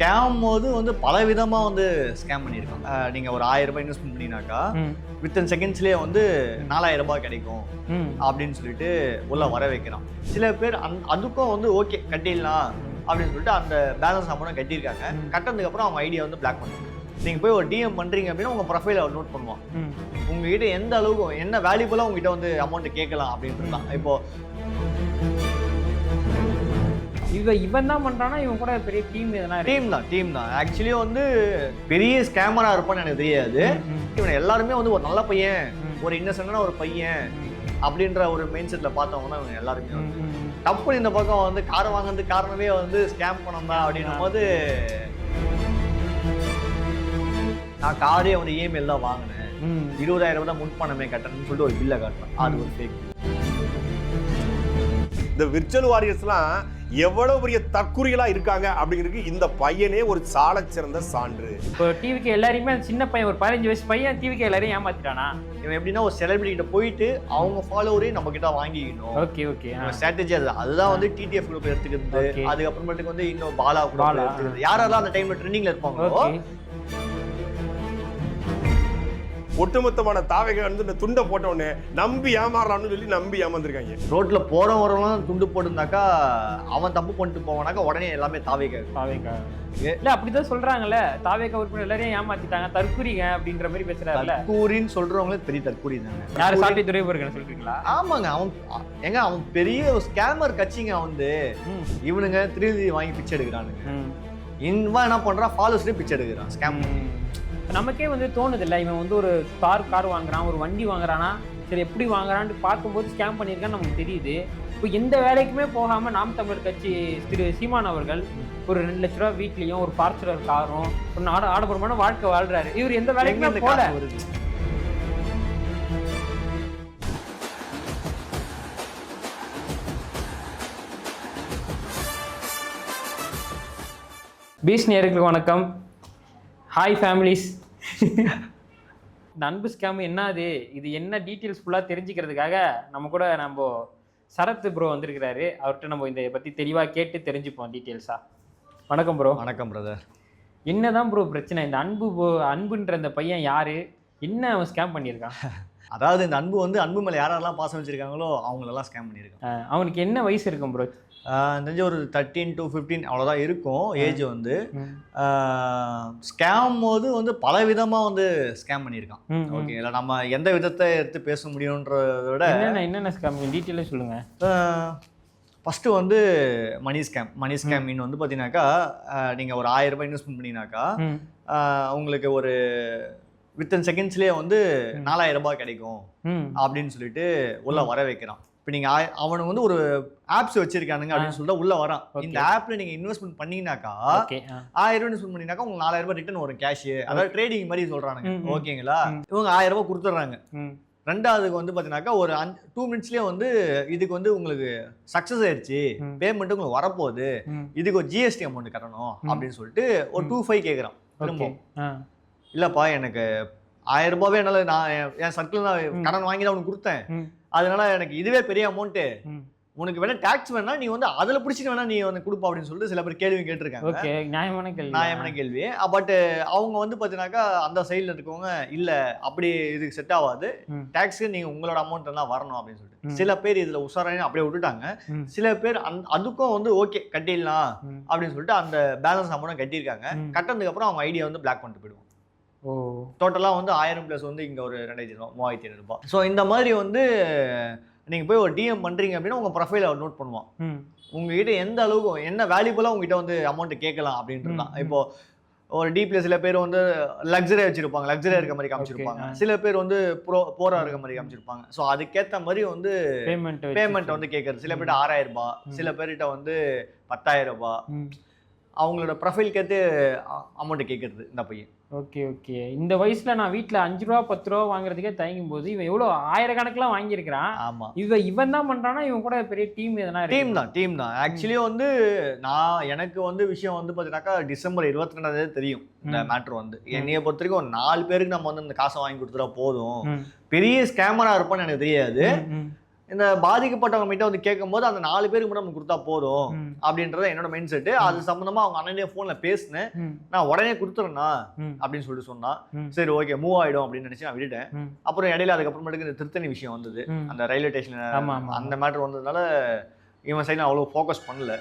Scam போது வந்து பல விதமா வந்து ஸ்கேம் பண்ணியிருக்காங்க. நீங்க ஒரு 1000 ரூபாய் இன்வெஸ்ட்மெண்ட் பண்ணினாக்கா வித்தின் செகண்ட்ஸ்லேயே வந்து 4000 ரூபாய் கிடைக்கும் அப்படின்னு சொல்லிட்டு உள்ள வர வைக்கிறான். சில பேர் அதுக்கும் வந்து ஓகே கட்டிடலாம் அப்படின்னு சொல்லிட்டு அந்த பேலன்ஸ் அமௌண்ட் கட்டியிருக்காங்க. கட்டினதுக்கு அப்புறம் அவங்க ஐடியா வந்து பிளாக் பண்ணுவாங்க. நீங்க போய் ஒரு டிஎம் பண்றீங்க அப்படின்னா உங்க ப்ரொஃபைல நோட் பண்ணுவான். உங்ககிட்ட எந்த அளவுக்கு என்ன வேல்யூபுல்லா உங்ககிட்ட வந்து அமௌண்ட் கேட்கலாம் அப்படின்ட்டு தான். இப்போ இவன் தான் பண்றானா, இவன் கூட பெரிய டீம் தான் ஆக்சுவலி வந்து பெரிய ஸ்கேமரா இருப்பான்னு எனக்கு தெரியாது. இவன் எல்லாருமே வந்து ஒரு நல்ல பையன், ஒரு இன்னசென்டான ஒரு பையன் அப்படின்ற ஒரு மைண்ட் செட்ல பார்த்தவங்க தான் இவங்க எல்லாருமே. தப்பு இந்த பக்கம் வந்து காரை வாங்குறதுக்கு காரணமே வந்து ஸ்கேம் பண்ணம் தான் அப்படின்னும் போது நான் காரே வந்து இஎம்ஐ தான் வாங்கினேன், 20,000 ரூபாய் தான் முன்பணமே கட்டணும்னு சொல்லிட்டு ஒரு பில்லை காட்டுறேன். அது ஒரு ஃபேக். இந்த விர்ச்சுவல் வாரியர்ஸ்லாம் எவ்வளவு பெரிய தற்குறிகளா இருக்காங்க அப்படிங்கிறதுக்கு இந்த பையனே ஒரு சால சிறந்த சான்று. இப்போ டிவிக்கு எல்லாரையுமே சின்ன பையன், ஒரு 15 வயசு பையன் டிவிக்கு எல்லாரையும் ஏமாத்திட்டானா? இவன் எப்படின்னா ஒரு செலிபிரிட்டி கிட்ட போயிட்டு அவங்க ஃபாலோவரையும் நம்ம கிட்ட வாங்கிக்கணும். ஓகே ஸ்ட்ராட்டஜி அதுதான் வந்து டிடிஎஃப் குரூப் எடுத்துக்கிறது. அதுக்கப்புறமேட்டுக்கு வந்து இன்னும் பாலா குரூப் எடுத்துக்கிறது. யாரெல்லாம் அந்த டைம்ல ட்ரெண்டிங்ல இருப்பாங்களோ ஒட்டுமொத்தமான தாவைக வந்து இந்த துண்டை போட்ட உடனே நம்பி ஏமாறான்னு சொல்லி நம்பி ஏமாந்துருக்காங்க. ரோட்ல போறவரெல்லாம் துண்டு போட்டுருந்தாக்கா அவன் தப்பு பண்ணிட்டு போவானாக்கா உடனே எல்லாமே தாவேக்கா இல்ல அப்படிதான் சொல்றாங்கல்ல. தாவேக்கா உறுப்பினர் எல்லாரையும் ஏமாத்திட்டாங்க, தற்குறிங்க அப்படின்ற மாதிரி பேசுறாருல்ல. தற்கூரின்னு சொல்றவங்களே பெரிய தற்கூரி தாங்க. யாரு சாட்டி துரைமுருகன் சொல்றீங்களா? ஆமாங்க, அவன் பெரிய ஒரு ஸ்கேமர் கட்சிங்க. வந்து இவனுங்க 3D வாங்கி பிச்சை எடுக்கிறானுங்க. இவன் என்ன பண்றான், ஃபாலோவர்ஸ்லயே பிச்சை எடுக்கிறான் ஸ்கேம். நமக்கே வந்து தோணுது இல்லை, இவன் வந்து ஒரு கார் வாங்குறான், ஒரு வண்டி வாங்குறானா, சரி எப்படி வாங்குறான்னு பார்க்கும்போது ஸ்கேம் பண்ணியிருக்கான்னு நமக்கு தெரியுது. இப்போ எந்த வேலைக்குமே போகாமல் நாம் தமிழர் கட்சி திரு சீமான் அவர்கள் ஒரு 2 லட்ச ரூபா வீட்லேயும் ஒரு ஃபார்ச்சுனர் காரும் ஒரு ஆடம்பரமான வாழ்க்கை வாழ்றாரு. இவர் எந்த வேலைக்குமே போல. பீஸ் நேயர்களுக்கு வணக்கம். Hi families. இந்த அன்பு ஸ்கேம் என்னது, இது என்ன டீட்டெயில்ஸ் ஃபுல்லாக தெரிஞ்சுக்கிறதுக்காக நம்ம சரத் ப்ரோ வந்திருக்கிறாரு. அவர்கிட்ட நம்ம இதை பற்றி தெளிவாக கேட்டு தெரிஞ்சுப்போம் டீட்டெயில்ஸாக. வணக்கம் ப்ரோ. வணக்கம் பிரதர். என்னதான் ப்ரோ பிரச்சனை? இந்த அன்புன்ற இந்த பையன் யாரு, என்ன அவன் ஸ்கேம் பண்ணியிருக்கான்? அதாவது இந்த அன்பு மேலே யாரெல்லாம் பாசம் வச்சிருக்காங்களோ அவங்களெல்லாம் ஸ்கேம் பண்ணியிருக்கான். அவனுக்கு என்ன வயசு இருக்கும் ப்ரோ? தெரிஞ்ச ஒரு 13 to 15 அவ்வளோதான் இருக்கும் ஏஜ். வந்து ஸ்கேம் போது வந்து பல விதமாக வந்து ஸ்கேம் பண்ணியிருக்கான். ஓகேங்களா, நம்ம எந்த விதத்தை எடுத்து பேச முடியுன்றத விட என்னென்ன ஸ்கேம் டீட்டெயிலாக சொல்லுங்க. ஃபஸ்ட்டு வந்து மணி ஸ்கேம் மீன் வந்து பார்த்தீங்கன்னாக்கா நீங்கள் ஒரு 1000 ரூபாய் இன்வெஸ்ட்மெண்ட் பண்ணினாக்கா உங்களுக்கு ஒரு வித்தின் செகண்ட்ஸ்லேயே வந்து 4000 ரூபாய் கிடைக்கும் அப்படின்னு சொல்லிட்டு உள்ள வர வைக்கிறான். இப்போ நீங்கள் அவனுக்கு வந்து ஒரு ஆப்ஸ் வச்சிருக்கானுங்க அப்படின்னு சொல்லிட்டு உள்ள வரான். இந்த ஆப்ல நீங்க இன்வெஸ்ட்மெண்ட் பண்ணீங்கன்னாக்கா 1000 ரூபாய் இன்வெஸ்ட்மெண்ட் பண்ணீங்கன்னாக்கா உங்களுக்கு 4000 ரூபாய் ரிட்டர்ன் வரும் கேஷ். அதாவது ட்ரேடிங் மாதிரி சொல்றானுங்க. ஓகேங்களா, இவங்க 1000 ரூபாய் கொடுத்துட்றாங்க. ரெண்டாவதுக்கு வந்து பார்த்தீங்கன்னாக்கா ஒரு 2 மினிட்ஸ்லேயே வந்து இதுக்கு வந்து உங்களுக்கு சக்ஸஸ் ஆயிடுச்சு, பேமெண்ட் உங்களுக்கு வரப்போகுது, இதுக்கு ஒரு ஜிஎஸ்டி அமௌண்ட் கட்டணும் அப்படின்னு சொல்லிட்டு ஒரு 2,500 கேட்குறான். திரும்ப இல்லைப்பா எனக்கு 1000 ரூபாவே என்னால் நான் என் சர்க்கிள் தான் கடன் வாங்கி தான் உனக்கு கொடுத்தேன், அதனால எனக்கு இதுவே பெரிய அமௌண்ட்டு, உனக்கு வேணா டாக்ஸ் வேணா நீ வந்து அதில் பிடிச்சிட்டு வேணா நீ வந்து கொடுப்பா அப்படின்னு சொல்லிட்டு சில பேர் கேள்வி கேட்டிருக்காங்க. நியாயமான கேள்வி. பட் அவங்க வந்து பார்த்தீங்கன்னாக்கா அந்த சைடில் இருக்கவங்க இல்லை அப்படி இதுக்கு செட் ஆகாது, டாக்ஸுக்கு நீங்கள் உங்களோட அமௌண்ட் எல்லாம் வரணும் அப்படின்னு சொல்லிட்டு சில பேர் இதில் உஷாராக அப்படியே விட்டுட்டாங்க. சில பேர் அதுக்கும் வந்து ஓகே கட்டிடலாம் அப்படின்னு சொல்லிட்டு அந்த பேலன்ஸ் அமௌண்ட் கட்டியிருக்காங்க. கட்டினதுக்கு அப்புறம் அவங்க ஐடியா வந்து பிளாக் பண்ணிட்டு போயிடுவோம். டோட்டலாக வந்து 1000 + வந்து இங்கே ஒரு 2500 ரூபாய். ஸோ இந்த மாதிரி வந்து நீங்கள் போய் ஒரு டிஎம் பண்ணுறீங்க அப்படின்னா உங்கள் ப்ரொஃபைல அவர் நோட் பண்ணுவான். உங்ககிட்ட எந்த அளவுக்கு என்ன வேல்யூபுல்லாக உங்ககிட்ட வந்து அமௌண்ட் கேட்கலாம் அப்படின்ட்டு தான். இப்போ ஒரு டீப்ல சில பேர் வந்து லக்ஸரியாக வச்சிருப்பாங்க, லக்ஸரியாக இருக்க மாதிரி காமிச்சிருப்பாங்க. சில பேர் வந்து போரா இருக்க மாதிரி காமிச்சிருப்பாங்க. ஸோ அதுக்கேற்ற மாதிரி வந்து பேமெண்ட் வந்து கேட்கறது. சில பேர்கிட்ட 6000 ரூபாய், சில பேர்கிட்ட வந்து 10,000 ரூபாய், அவங்களோட ப்ரொஃபைல் கேட்டு அமௌண்ட் கேட்கறது இந்த பையன். ஓகே. இந்த வயசுல நான் வீட்டுல 5 ரூபா 10 ரூபா வாங்குறதுக்கே தயங்கும் போது இவன் எவ்வளவு ஆயிரக்கணக்கெல்லாம் வாங்கியிருக்கிறான். ஆமா, இவன் தான் பண்றானா, இவன் கூட பெரிய டீம் தான். ஆக்சுவலி வந்து எனக்கு வந்து விஷயம் வந்து பாத்தீங்கன்னாக்கா டிசம்பர் 22 தெரியும் இந்த மேட்ரு. வந்து என்னைய பொறுத்த வரைக்கும் 4 பேருக்கு நம்ம வந்து இந்த காசை வாங்கி கொடுத்துட்டா போதும், பெரிய ஸ்கேமரா இருப்பான்னு எனக்கு தெரியாது. இந்த பாதிக்கப்பட்டவங்க கிட்ட வந்து கேட்கும்போது அந்த 4 பேருக்கு மட்டும் நம்ம கொடுத்தா போதும் அப்படின்றத என்னோட மைண்ட் செட்டு. அது சம்பந்தமா அவங்க அண்ணனே போன்ல பேசினேன். நான் உடனே கொடுத்துறேன்னா அப்படின்னு சொல்லிட்டு சொன்னா, சரி ஓகே மூவ் ஆயிடும் அப்படின்னு நினைச்சு நான் விட்டுட்டேன். அப்புறம் இடையில அதுக்கப்புறமேட்டுக்கு இந்த திருத்தணி விஷயம் வந்தது, அந்த ரயில்வே ஸ்டேஷன் அந்த மேட்டர் வந்ததுனால இவன் சைடு அவ்வளோ ஃபோக்கஸ் பண்ணல.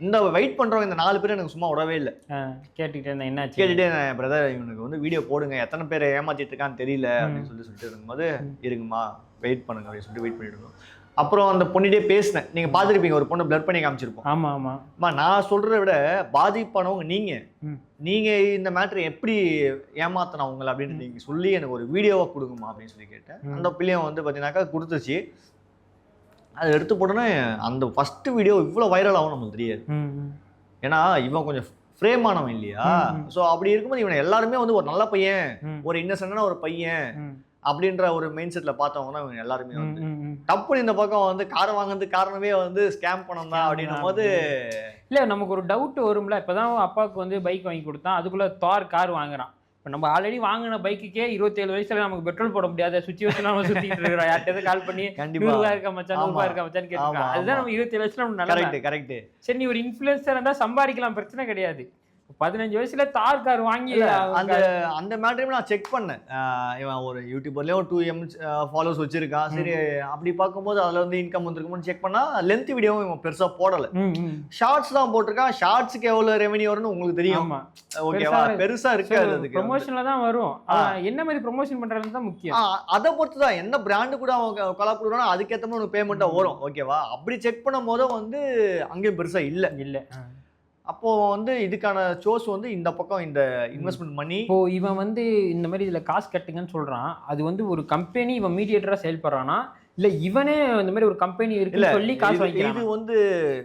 இந்த வெயிட் பண்றவங்க இந்த 4 பேர் எனக்கு சும்மா விடவே இல்லை. கேட்டுக்கிட்டே இருந்தேன் என்ன கேட்டுட்டே பிரதர் இவனுக்கு வந்து வீடியோ போடுங்க, எத்தனை பேரை ஏமாத்திட்டு இருக்கான்னு தெரியல அப்படின்னு சொல்லிட்டு இருக்கும்போது இருக்குமா வெயிட் பண்ணுங்க அப்படின்னு சொல்லிட்டு வெயிட் பண்ணிட்டு இருந்தோம். அப்புறம் அந்த பொண்ணிட்டே பேசினேன். நீங்க பாத்துருப்பீங்க, ஒரு பொண்ணு பிளர் பண்ணி காமிச்சிருப்போம். ஆமா ஆமா. நான் சொல்றதை விட பாதிப்பானவங்க நீங்க இந்த மேட்டரை எப்படி ஏமாத்தணும் அவங்களை அப்படின்னு நீங்க சொல்லி எனக்கு ஒரு வீடியோவா கொடுக்குமா அப்படின்னு சொல்லி கேட்டேன். அந்த பிள்ளையும் வந்து பாத்தீங்கன்னாக்கா கொடுத்துச்சு. அதை எடுத்து போட்டோன்னே அந்த ஃபர்ஸ்ட் வீடியோ இவ்வளோ வைரல் ஆகும் நமக்கு தெரியாது. ஏன்னா இவன் கொஞ்சம் ஃப்ரேம் ஆனவன் இல்லையா. ஸோ அப்படி இருக்கும்போது இவனை எல்லாருமே வந்து ஒரு நல்ல பையன், ஒரு இன்னசென்டான ஒரு பையன் அப்படின்ற ஒரு மைண்ட் செட்ல பார்த்தவங்க தான் இவங்க எல்லாருமே வந்து டப்புன்னு இந்த பக்கம் வந்து காரை வாங்குறதுக்கு காரணமே வந்து ஸ்கேம் பண்ணம் தான் அப்படின்னும் போது இல்லை நமக்கு ஒரு டவுட் வரும்ல. இப்போதான் அப்பாவுக்கு வந்து பைக் வாங்கி கொடுத்தான், அதுக்குள்ள தார் கார் வாங்குறான். இப்போ நம்ம ஆல்ரெடி வாங்கின பைக்குக்கே 27 வயசுல நமக்கு பெட்ரோல் போட முடியாத சுச்சுவேஷன் நம்ம சுத்திட்டு இருக்கிறோம். யார்கிட்ட கால் பண்ணி கண்டிப்பா இருக்கா மச்சான், 100 இருக்கா மச்சான் கேட்கலாம். அதுதான் நம்ம 27 வயசுல நம்ம நல்லா கரெக்ட். சரி நீ ஒரு இன்ஃப்ளூயன்சர் இருந்தா சம்பாதிக்கலாம், பிரச்சனை கிடையாது. 15 வயசுல தார் கார் வாங்கி அந்த மேட்டரையும் நான் செக் பண்ணேன். இவன் ஒரு யூடியூபர்லயே ஒரு 2M ஃபாலோவர்ஸ் வச்சிருக்கான். சரி அப்படி பார்க்கும்போது அதுல வந்து இன்கம் வந்துருக்கும்னு செக் பண்ணா லென்த் வீடியோவும் இவன் பெருசா போடல, ஷார்ட்ஸ் தான் போட்டிருக்கான். ஷார்ட்ஸ்க்கு எவ்வளவு ரெவென்யூ வரும்னு உங்களுக்கு தெரியும். ஓகேவா, பெருசா இருக்காது, அதுக்கு ப்ரொமோஷன்ல தான் வரும். என்ன மாதிரி ப்ரொமோஷன் பண்றது தான் முக்கியம். அதை பொறுத்து தான் என்ன பிராண்டு கூட அவங்க கொலாப் கொடுக்குறானோ அதுக்கேற்ற மாதிரி உனக்கு பேமெண்ட்டா வரும். ஓகேவா, அப்படி செக் பண்ணும் போது வந்து அங்கேயும் பெருசா இல்ல. அப்போ வந்து இதுக்கான சோர்ஸ் வந்து இந்த பக்கம் இந்த இன்வெஸ்ட்மெண்ட் மணி. இப்போ இவன் வந்து இந்த மாதிரி இதுல காசு கட்டுங்கன்னு சொல்றான். அது வந்து ஒரு கம்பெனி இவன் மீடியேட்டரா செயல்படுறானா இல்ல இவனே இந்த மாதிரி ஒரு கம்பெனி இருக்குன்னு சொல்லி காசு வாங்கிக்கிறான்? இது வந்து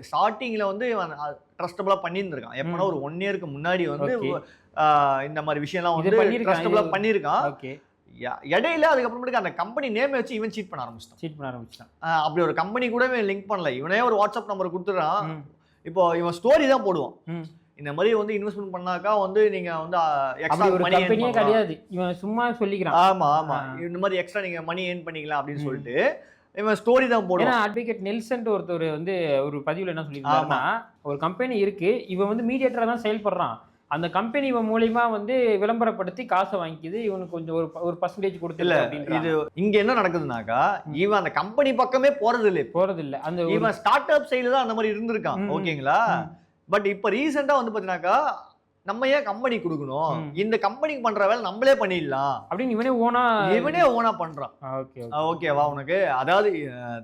ஸ்டார்டிங்ல வந்து இவன் ட்ரஸ்டபிளா பண்ணியிருந்திருக்கான். எப்பனா ஒரு 1 இயருக்கு முன்னாடி வந்து இந்த மாதிரி விஷயம்லாம் வந்து ட்ரஸ்டபிளா பண்ணியிருக்கான். இடையில அதுக்கப்புறமேட்டுக்கு அந்த கம்பெனி நேம் வச்சு இவன் சீட் பண்ண ஆரம்பிச்சிட்டான். அப்படி ஒரு கம்பெனி கூட லிங்க் பண்ணல. இவனே ஒரு வாட்ஸ்அப் நம்பர் கொடுத்துறான். இப்போ இவன் ஸ்டோரி தான் போடுவான், இந்த மாதிரி வந்து இன்வெஸ்ட்மெண்ட் பண்ணாக்கா வந்து நீங்க வந்து எக்ஸ்ட்ரா மணி கம்பெனியே கிடையாது, இவன் சும்மா சொல்லிக்கிறான். ஆமா இந்த மாதிரி எக்ஸ்ட்ரா நீங்க மணி ஏர்ன் பண்ணிக்கலாம் அப்படின்னு சொல்லிட்டு இவன் ஸ்டோரி தான் போடுவான். ஏன்னா அட்வொகேட் நெல்சன் ஒருத்தர் வந்து ஒரு பதிவுல என்ன சொல்லியிருக்காருன்னா, ஒரு கம்பெனி இருக்கு, இவன் வந்து மீடியேட்டரா தான் செயல்படுறான். அந்த கம்பெனி இவன் மூலியமா வந்து விளம்பரப்படுத்தி காசை வாங்கிக்குது, இவனுக்கு கொஞ்சம் ஒரு பர்சன்டேஜ் கொடுத்துல. இது இங்க என்ன நடக்குதுனாக்கா, இவன் அந்த கம்பெனி பக்கமே போறது இல்ல. அந்த இவன் ஸ்டார்ட் அப் சைடுல தான் அந்த மாதிரி இருந்திருக்கான். ஓகேங்களா, பட் இப்ப ரீசெண்டா வந்து பாத்தீங்கன்னாக்கா நம்ம ஏன் கம்பெனி கொடுக்கணும், இந்த கம்பெனிக்கு பண்ற வேலை நம்மளே பண்ணிடலாம் அப்படின்னு இவனே ஓனா பண்றான். ஓகேவா உனக்கு, அதாவது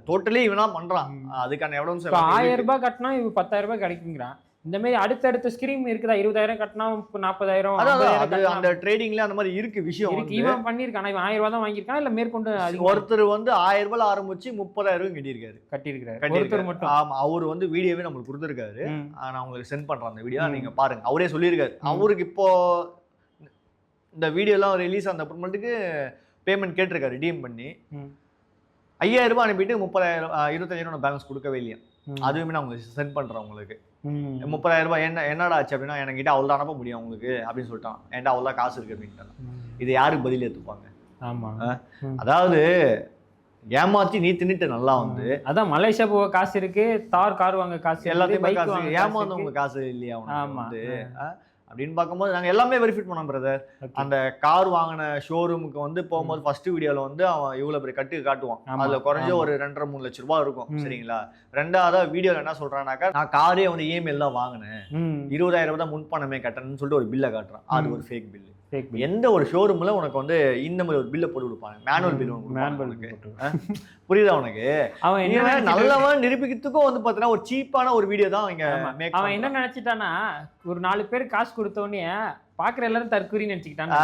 டோட்டலி இவனா பண்றான். அதுக்கான எவ்வளவு 1000 ரூபாய் கட்டினா இவன் 10,000 ரூபாய் கிடைக்குங்கிறான். இந்த மாதிரி அடுத்தடுத்த ஸ்கிரீம் இருக்குதா, 20,000 கட்டினா 40,000. அந்த ட்ரேடிங்ல அந்த மாதிரி இருக்கு விஷயம். இவன் பண்ணிருக்கானா, இவன் 1000 ரூபாய் தான் வாங்கியிருக்கான் இல்ல மேற்கொண்டு ஒருத்தர் வந்து 1000 ரூபாய் ஆரம்பிச்சு 30,000 கட்டியிருக்காரு ஒருத்தர் மட்டும். ஆமா, அவரு வந்து வீடியோவே நம்மளுக்கு கொடுத்துருக்காரு. நான் உங்களுக்கு சென்ட் பண்றேன் அந்த வீடியோ, நீங்க பாருங்க. அவரே சொல்லியிருக்காரு அவருக்கு இப்போ இந்த வீடியோ எல்லாம் ரிலீஸ் ஆன அப்புறமேட்டுக்கு பேமெண்ட் கேட்டிருக்காரு, ரீடீம் பண்ணி 5,000 ரூபாய் அனுப்பிட்டு 30,000 25,000 பேலன்ஸ் கொடுக்கவே இல்லையா. அதுவுமே நான் உங்களுக்கு சென்ட் பண்றேன். உங்களுக்கு 30,000 ரூபாய் என்னடா ஆச்சு அப்படின்னா, என்கிட்ட அவ்வளோ அனுப்ப முடியும் உங்களுக்கு அப்படின்னு சொல்லிட்டான். என்கிட்ட அவ்வளோ காசு இருக்கு அப்படின்ட்டான். இது யாருக்கு பதில் ஏற்றுப்பாங்க? ஆமா, அதாவது ஏமாத்தி நீ தின்னுட்டு நல்லா வந்து அதான் மலேசியா போக காசு இருக்கு, தார் கார் வாங்க காசு, எல்லாத்தையுமே காசு, ஏமாந்தவங்க காசு இல்லையா வந்து அப்படின்னு பார்க்கும்போது நாங்கள் எல்லாமே வெரிஃபை பண்ணோம் பிரதர். அந்த கார் வாங்கின ஷோரூமுக்கு வந்து போகும்போது ஃபர்ஸ்ட் வீடியோவில் வந்து அவன் இவ்வளோ பெரிய கட்டு காட்டுவான். அதில் குறைஞ்ச ஒரு 2.5-3 லட்ச ரூபாய் இருக்கும். சரிங்களா, ரெண்டாவதா வீடியோவில் என்ன சொல்றான்னாக்கா, நான் காரே வந்து இஎம்ஐ தான் வாங்கினேன், 20,000 ரூபாய் தான் முன்பணமே கட்டணும்னு சொல்லிட்டு ஒரு பில்லை காட்டுறான். அது ஒரு ஃபேக் பில்லு. எந்த ஒரு ஷோரூம்ல உனக்கு வந்து இந்த மாதிரி ஒரு பில்லை போட்டு கொடுப்பாங்க, மேனுவல் பில். புரியுதா உனக்கு? அவன் நல்லவன் நிரூபிக்கிறதுக்கும் வந்து பாத்தீங்கன்னா ஒரு சீப்பான ஒரு வீடியோ தான் இங்க. அவன் என்ன நினைச்சிட்டானா, ஒரு 4 பேர் காசு கொடுத்த உடனே பாக்குற எல்லாரும் தற்கூரி நினைச்சுக்கிட்டாங்க.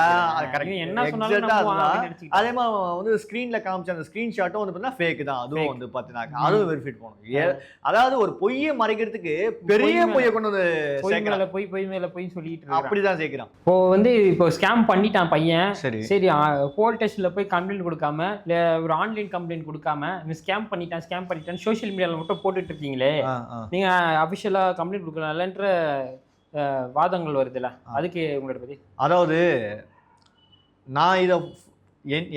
என்ன சொன்னாலும் அதே மாதிரி வந்து ஸ்கிரீன்ல காமிச்ச அந்த ஸ்கிரீன்ஷாட்டும் வந்து பாத்தீங்கன்னா ஃபேக் தான். அதுவும் வந்து பாத்தீங்கன்னா அதுவும் வெரிஃபை பண்ணணும். அதாவது ஒரு பொய்யை மறைக்கிறதுக்கு பெரிய பொய்யை கொண்டு வந்து பொய் மேல பொய் சொல்லிட்டு அப்படிதான் சேர்க்கிறான். இப்போ வந்து இப்போ ஸ்கேம் பண்ணிட்டான் பையன். சரி போல் ஸ்டேஷன்ல போய் கம்ப்ளைண்ட் கொடுக்காம இல்ல ஒரு ஆன்லைன் கம்ப்ளைண்ட் கொடுக்காம ஸ்கேம் பண்ணிட்டான் சோசியல் மீடியால மட்டும் போட்டுட்டு இருக்கீங்களே, நீங்க அபிஷியலா கம்ப்ளைண்ட் கொடுக்கலாம்ன்ற வாதங்கள் வருதுல்ல, அதுக்கு உங்களோட பத்தி? அதாவது நான் இதை